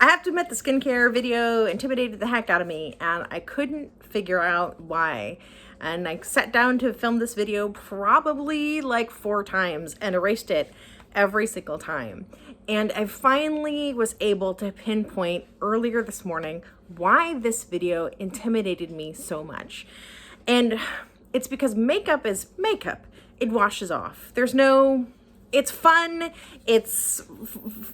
I have to admit, the skincare video intimidated the heck out of me, and I couldn't figure out why. And I sat down to film this video probably like 4 times and erased it every single time. And I finally was able to pinpoint earlier this morning why this video intimidated me so much. And it's because makeup is makeup. It washes off. It's fun, it's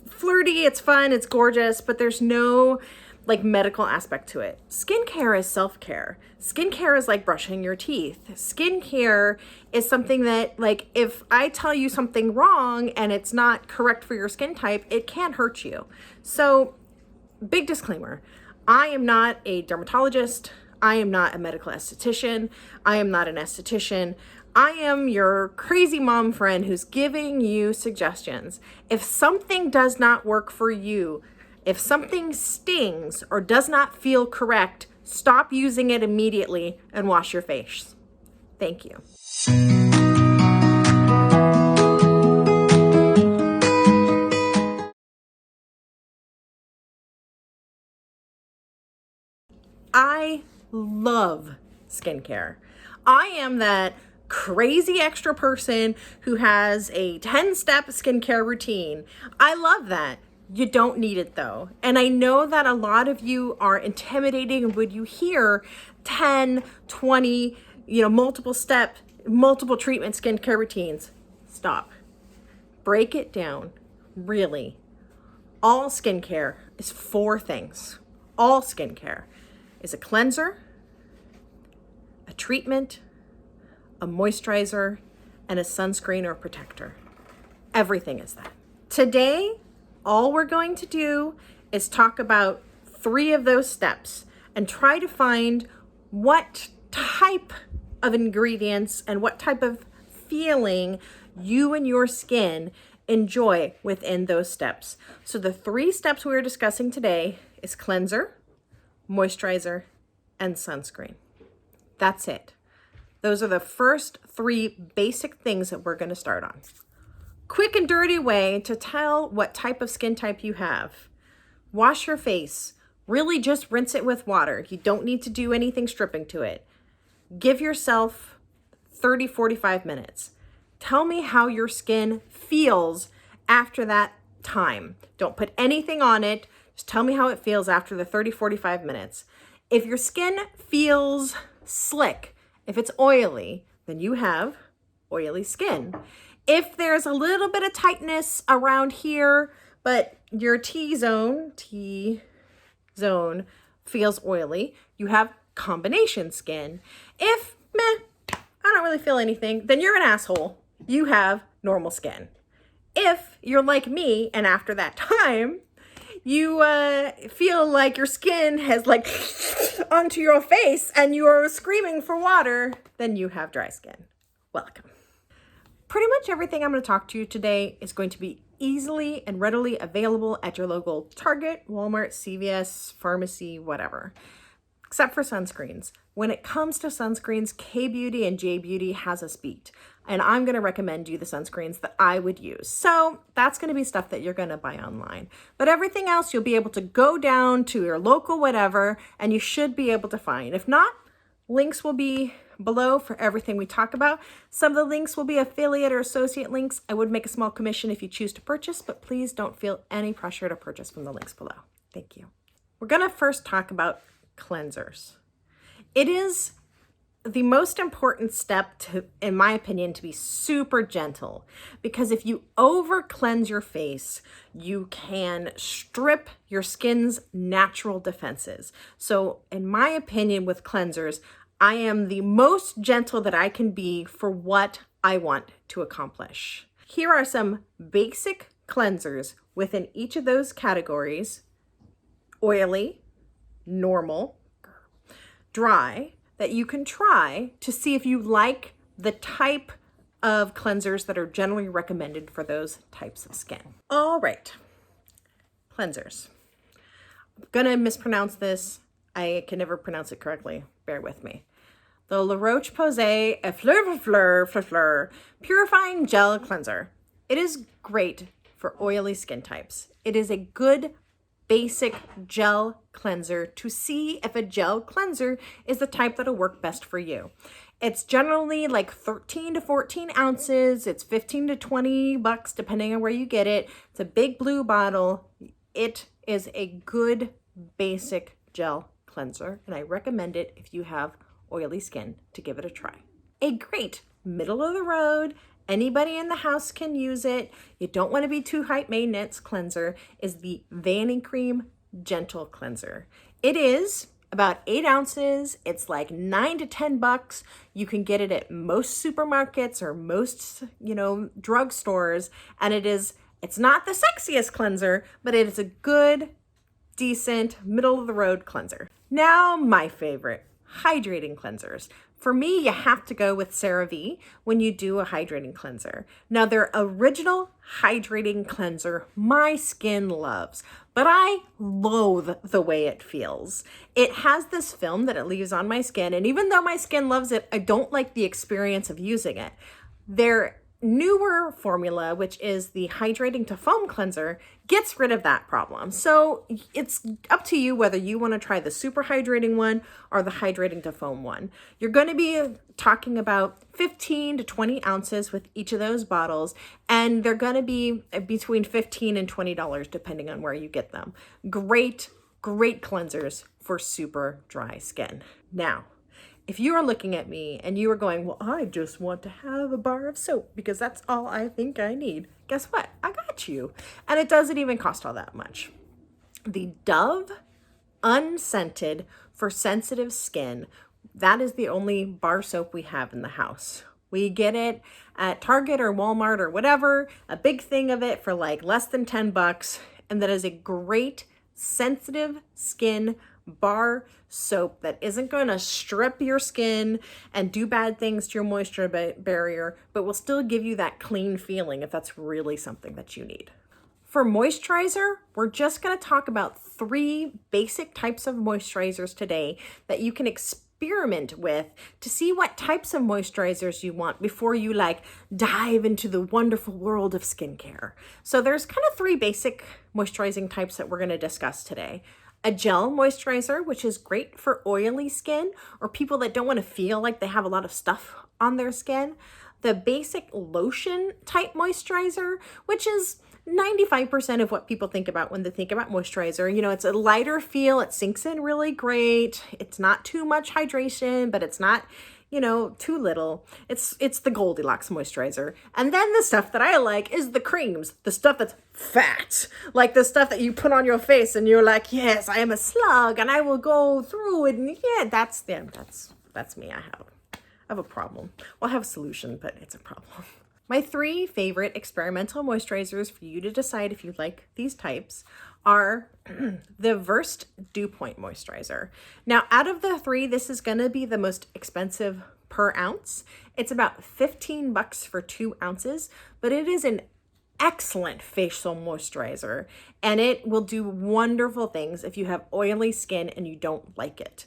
flirty, it's fun, it's gorgeous, but there's no like medical aspect to it. Skincare is self-care. Skincare is like brushing your teeth. Skincare is something that, like, if I tell you something wrong and it's not correct for your skin type, it can hurt you. So, big disclaimer, I am not a dermatologist. I am not a medical esthetician. I am not an esthetician. I am your crazy mom friend who's giving you suggestions. If something does not work for you, if something stings or does not feel correct, stop using it immediately and wash your face. Thank you. I love skincare. I am that crazy extra person who has a 10-step skincare routine. I love that. You don't need it though. And I know that a lot of you are intimidated when you hear 10, 20, multiple step, multiple treatment skincare routines. Stop. Break it down. Really. All skincare is 4 things. All skincare is a cleanser, a treatment, a moisturizer, and a sunscreen or protector. Everything is that. Today, all we're going to do is talk about 3 of those steps and try to find what type of ingredients and what type of feeling you and your skin enjoy within those steps. So the 3 steps we're discussing today is cleanser, moisturizer, and sunscreen. That's it. Those are the first 3 basic things that we're going to start on. Quick and dirty way to tell what type of skin type you have. Wash your face. Really just rinse it with water. You don't need to do anything stripping to it. Give yourself 30, 45 minutes. Tell me how your skin feels after that time. Don't put anything on it. Just tell me how it feels after the 30, 45 minutes. If your skin feels slick, if it's oily, then you have oily skin. If there's a little bit of tightness around here, but your T-zone feels oily, you have combination skin. If, I don't really feel anything, then you're an asshole. You have normal skin. If you're like me, and after that time, you feel like your skin has like onto your face and you are screaming for water, then you have dry skin. Welcome. Pretty much everything I'm going to talk to you today is going to be easily and readily available at your local Target, Walmart, CVS, pharmacy, whatever, except for sunscreens. When it comes to sunscreens, K-Beauty and J-Beauty has us beat, and I'm going to recommend you the sunscreens that I would use. So that's going to be stuff that you're going to buy online. But everything else, you'll be able to go down to your local whatever, and you should be able to find. If not, links will be below for everything we talk about. Some of the links will be affiliate or associate links. I would make a small commission if you choose to purchase, but please don't feel any pressure to purchase from the links below. Thank you. We're going to first talk about cleansers. It is the most important step to, in my opinion, to be super gentle, because if you over cleanse your face, you can strip your skin's natural defenses. So in my opinion, with cleansers, I am the most gentle that I can be for what I want to accomplish. Here are some basic cleansers within each of those categories: oily, normal, dry, that you can try to see if you like the type of cleansers that are generally recommended for those types of skin. All right, cleansers. I'm gonna mispronounce this. I can never pronounce it correctly. Bear with me. The Roche-Posay Effaclar Purifying Gel Cleanser. It is great for oily skin types. It is a good basic gel cleanser to see if a gel cleanser is the type that'll work best for you. It's generally like 13 to 14 ounces. It's 15 to 20 bucks depending on where you get it. It's a big blue bottle. It is a good basic gel cleanser, and I recommend it if you have oily skin to give it a try. A great middle of the road, anybody in the house can use it. You don't want to be too high maintenance cleanser is the Vanicream Gentle Cleanser. It is about 8 ounces. It's like 9 to 10 bucks. You can get it at most supermarkets or most, drugstores. And it's not the sexiest cleanser, but it is a good, decent, middle of the road cleanser. Now, my favorite, hydrating cleansers. For me, you have to go with CeraVe when you do a hydrating cleanser. Now, their original hydrating cleanser, my skin loves, but I loathe the way it feels. It has this film that it leaves on my skin, and even though my skin loves it, I don't like the experience of using it. Their newer formula, which is the Hydrating to Foam Cleanser, gets rid of that problem. So it's up to you whether you want to try the super hydrating one or the Hydrating to Foam one. You're going to be talking about 15 to 20 ounces with each of those bottles, and they're going to be between $15 and $20 depending on where you get them. Great cleansers for super dry skin. Now, if you are looking at me and you are going, well, I just want to have a bar of soap because that's all I think I need. Guess what? I got you. And it doesn't even cost all that much. The Dove Unscented for sensitive skin, that is the only bar soap we have in the house. We get it at Target or Walmart or whatever, a big thing of it for like less than 10 bucks. And that is a great sensitive skin bar soap that isn't going to strip your skin and do bad things to your moisture barrier, but will still give you that clean feeling if that's really something that you need. For moisturizer, we're just going to talk about 3 basic types of moisturizers today that you can experiment with to see what types of moisturizers you want before you dive into the wonderful world of skincare. So there's kind of 3 basic moisturizing types that we're going to discuss today. A gel moisturizer, which is great for oily skin or people that don't want to feel like they have a lot of stuff on their skin. The basic lotion type moisturizer, which is 95% of what people think about when they think about moisturizer. It's a lighter feel. It sinks in really great. It's not too much hydration, but it's not, too little. It's the Goldilocks moisturizer. And then the stuff that I like is the creams, the stuff that's fat, like the stuff that you put on your face and you're like, yes, I am a slug and I will go through it. And yeah, that's me. I have a problem. Well, I have a solution, but it's a problem. My 3 favorite experimental moisturizers for you to decide if you like these types are the Versed Dew Point Moisturizer. Now, out of the 3, this is going to be the most expensive per ounce. It's about 15 bucks for 2 ounces, but it is an excellent facial moisturizer, and it will do wonderful things if you have oily skin and you don't like it.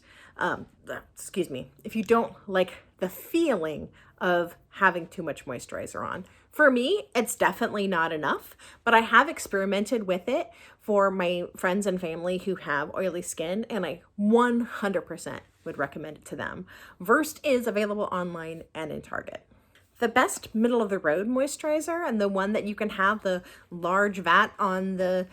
If you don't like the feeling of having too much moisturizer on. For me, it's definitely not enough, but I have experimented with it for my friends and family who have oily skin, and I 100% would recommend it to them. Versed is available online and in Target. The best middle of the road moisturizer, and the one that you can have the large vat on the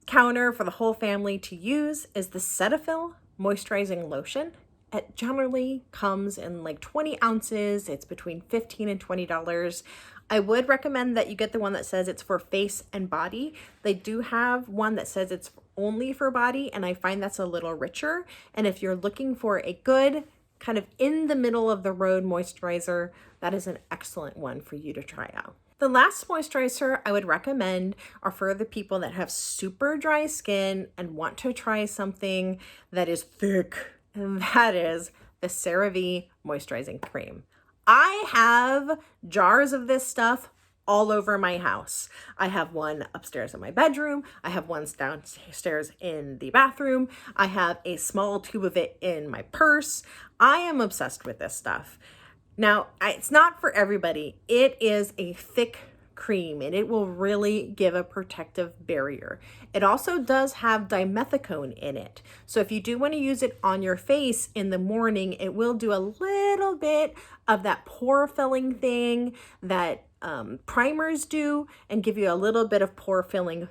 counter for the whole family to use, is the Cetaphil Moisturizing Lotion. It generally comes in 20 ounces. It's between $15 and $20. I would recommend that you get the one that says it's for face and body. They do have one that says it's only for body, and I find that's a little richer. And if you're looking for a good kind of in the middle of the road moisturizer, that is an excellent one for you to try out. The last moisturizer I would recommend are for the people that have super dry skin and want to try something that is thick, and that is the CeraVe Moisturizing Cream. I have jars of this stuff all over my house. I have one upstairs in my bedroom. I have one downstairs in the bathroom. I have a small tube of it in my purse. I am obsessed with this stuff. Now, it's not for everybody. It is a thick cream, and it will really give a protective barrier. It also does have dimethicone in it. So if you do want to use it on your face in the morning, it will do a little bit of that pore filling thing that primers do and give you a little bit of pore filling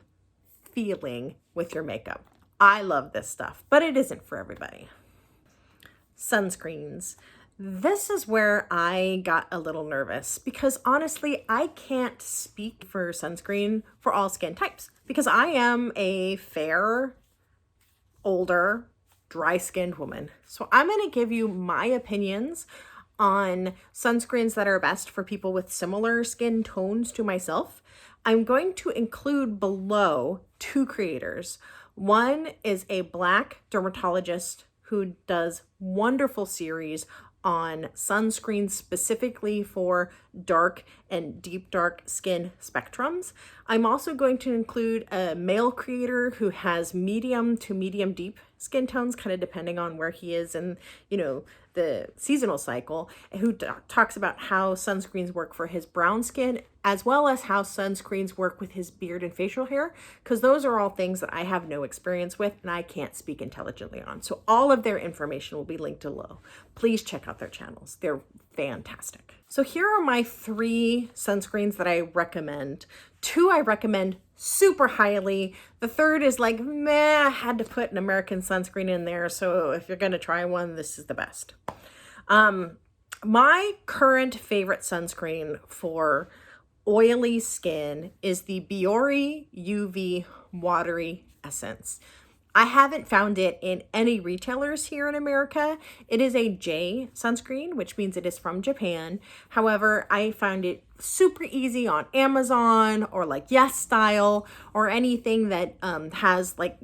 feeling with your makeup. I love this stuff, but it isn't for everybody. Sunscreens. This is where I got a little nervous because honestly, I can't speak for sunscreen for all skin types because I am a fair, older, dry-skinned woman. So I'm going to give you my opinions on sunscreens that are best for people with similar skin tones to myself. I'm going to include below two creators. One is a Black dermatologist who does wonderful series on sunscreens specifically for dark and deep dark skin spectrums. I'm also going to include a male creator who has medium to medium deep skin tones, kind of depending on where he is in, the seasonal cycle, who talks about how sunscreens work for his brown skin, as well as how sunscreens work with his beard and facial hair, because those are all things that I have no experience with and I can't speak intelligently on. So all of their information will be linked below. Please check out their channels. They're fantastic. So here are my 3 sunscreens that I recommend. 2 I recommend super highly. The third is like, meh, I had to put an American sunscreen in there. So if you're going to try one, this is the best. My current favorite sunscreen for oily skin is the Biore UV Watery Essence. I haven't found it in any retailers here in America. It is a J sunscreen, which means it is from Japan. However, I found it super easy on Amazon or like Yes Style or anything that has like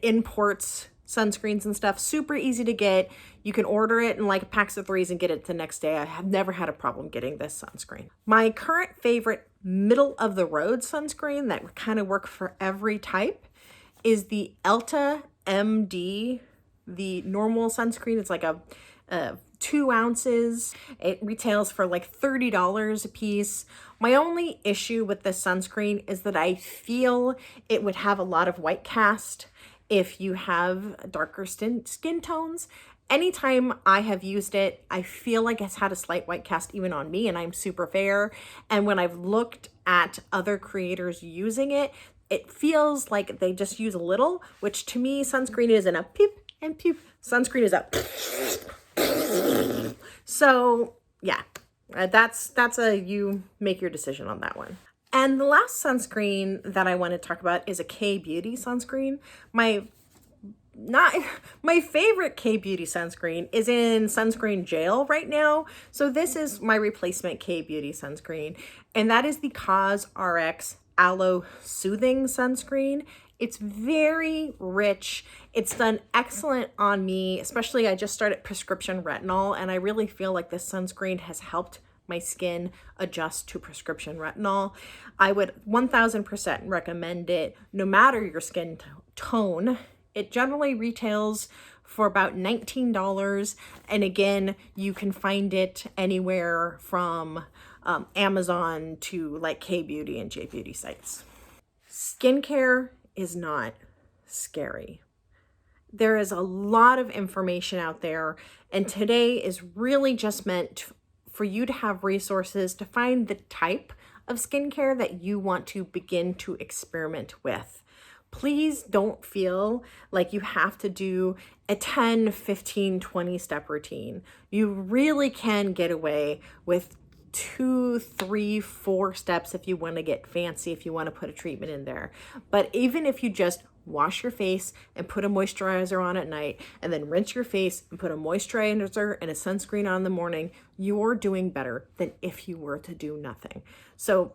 imports sunscreens and stuff. Super easy to get. You can order it in like packs of 3s and get it the next day. I have never had a problem getting this sunscreen. My current favorite middle of the road sunscreen that kind of work for every type is the Elta MD, the normal sunscreen. It's like a 2 ounces. It retails for like $30 a piece. My only issue with this sunscreen is that I feel it would have a lot of white cast if you have darker skin tones. Anytime I have used it, I feel like it's had a slight white cast even on me, and I'm super fair. And when I've looked at other creators using it, it feels like they just use a little, which to me, sunscreen isn't a peep and peep. Sunscreen is a so yeah, that's a, you make your decision on that one. And the last sunscreen that I want to talk about is a K-Beauty sunscreen. My favorite K-Beauty sunscreen is in sunscreen jail right now. So this is my replacement K-Beauty sunscreen, and that is the CosRx Aloe Soothing Sunscreen. It's very rich. It's done excellent on me, especially I just started prescription retinol, and I really feel like this sunscreen has helped my skin adjust to prescription retinol. I would 1000% recommend it no matter your skin tone. It generally retails for about $19. And again, you can find it anywhere from Amazon to like K-Beauty and J-Beauty sites. Skincare is not scary. There is a lot of information out there, and today is really just meant for you to have resources to find the type of skincare that you want to begin to experiment with. Please don't feel like you have to do a 10, 15, 20 step routine. You really can get away with 2, 3, 4 steps if you want to get fancy, if you want to put a treatment in there. But even if you just wash your face and put a moisturizer on at night, and then rinse your face and put a moisturizer and a sunscreen on in the morning, you're doing better than if you were to do nothing. So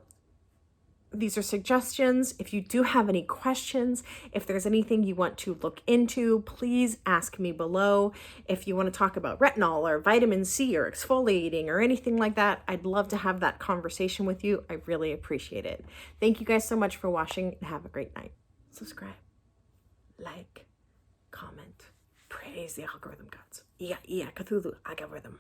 these are suggestions. If you do have any questions, if there's anything you want to look into, please ask me below. If you want to talk about retinol or vitamin C or exfoliating or anything like that, I'd love to have that conversation with you. I really appreciate it. Thank you guys so much for watching, and have a great night. Subscribe, like, comment, praise the algorithm gods. Cthulhu algorithm.